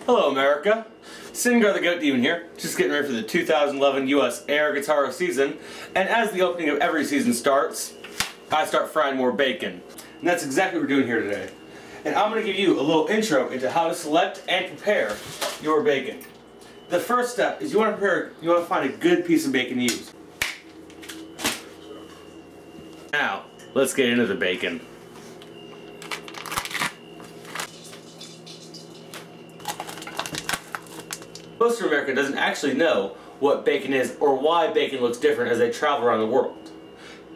Hello America, Singar the Goat Demon here, just getting ready for the 2011 US Air Guitar season, and as the opening of every season starts, I start frying more bacon. And that's exactly what we're doing here today. And I'm going to give you a little intro into how to select and prepare your bacon. The first step is you want to find a good piece of bacon to use. Now, let's get into the bacon. Most of America doesn't actually know what bacon is or why bacon looks different as they travel around the world.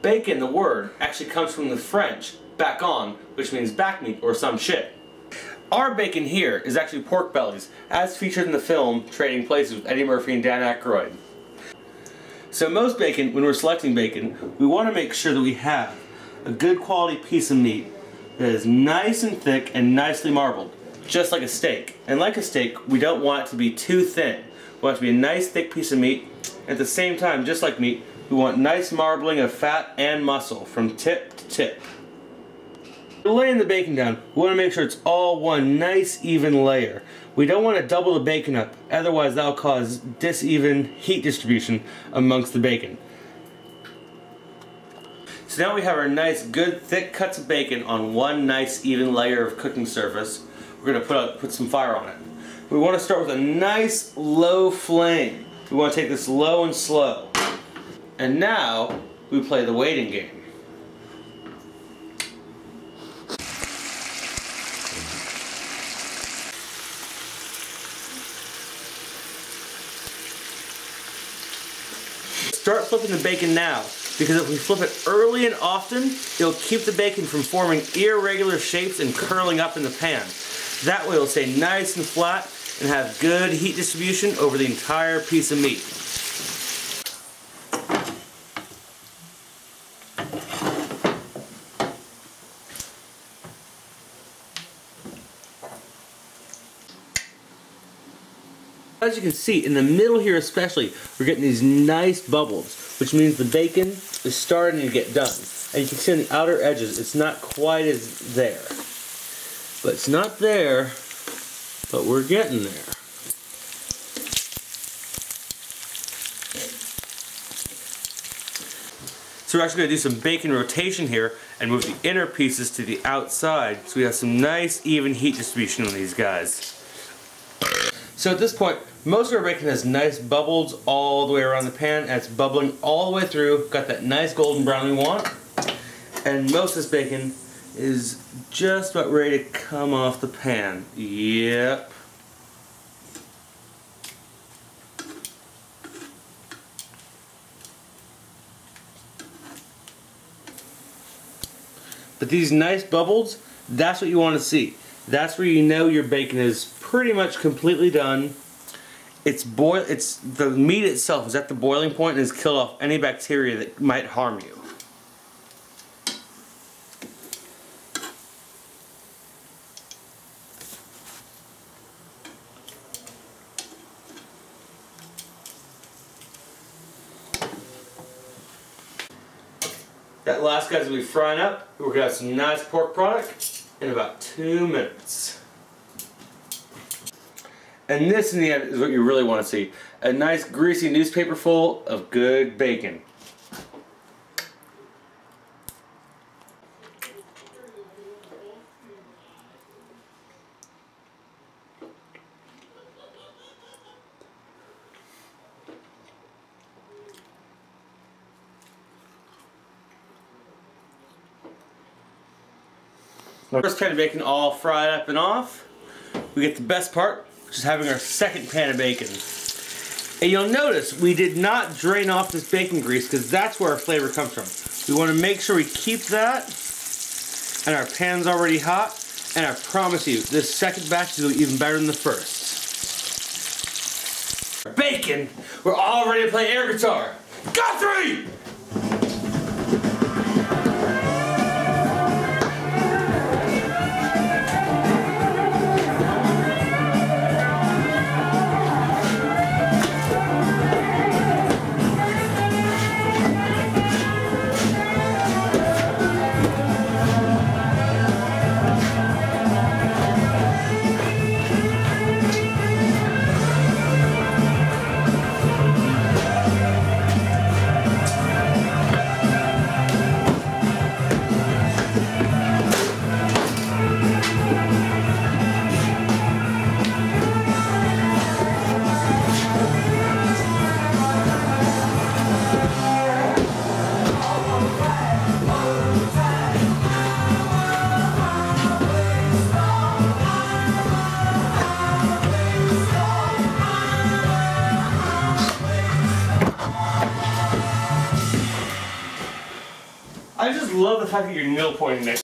Bacon, the word, actually comes from the French bacon, which means back meat or some shit. Our bacon here is actually pork bellies, as featured in the film Trading Places with Eddie Murphy and Dan Aykroyd. So most bacon, when we're selecting bacon, we want to make sure that we have a good quality piece of meat that is nice and thick and nicely marbled, just like a steak. And like a steak, we don't want it to be too thin. We want it to be a nice thick piece of meat. At the same time, just like meat, we want nice marbling of fat and muscle from tip to tip. We're laying the bacon down. We want to make sure it's all one nice even layer. We don't want to double the bacon up, otherwise that'll cause diseven heat distribution amongst the bacon. So now we have our nice good thick cuts of bacon on one nice even layer of cooking surface. We're going to put some fire on it. We want to start with a nice low flame. We want to take this low and slow. And now we play the waiting game. Start flipping the bacon now, because if we flip it early and often, it'll keep the bacon from forming irregular shapes and curling up in the pan. That way it'll stay nice and flat and have good heat distribution over the entire piece of meat. As you can see, in the middle here especially, we're getting these nice bubbles, which means the bacon is starting to get done. And you can see on the outer edges, it's not quite as there. But it's not there, but we're getting there. So we're actually going to do some bacon rotation here and move the inner pieces to the outside so we have some nice even heat distribution on these guys. So at this point, most of our bacon has nice bubbles all the way around the pan, and it's bubbling all the way through, got that nice golden brown we want, and most of this bacon is just about ready to come off the pan. Yep. But these nice bubbles, that's what you want to see. That's where you know your bacon is pretty much completely done. It's the meat itself is at the boiling point and has killed off any bacteria that might harm you. That last guy's going to be frying up. We're going to have some nice pork product in about 2 minutes. And this in the end is what you really want to see. A nice greasy newspaper full of good bacon. First pan of bacon all fried up and off. We get the best part, which is having our second pan of bacon. And you'll notice we did not drain off this bacon grease because that's where our flavor comes from. We want to make sure we keep that, and our pan's already hot, and I promise you, this second batch is even better than the first. Bacon! We're all ready to play air guitar! Guthrie! the fact that you're nil pointing next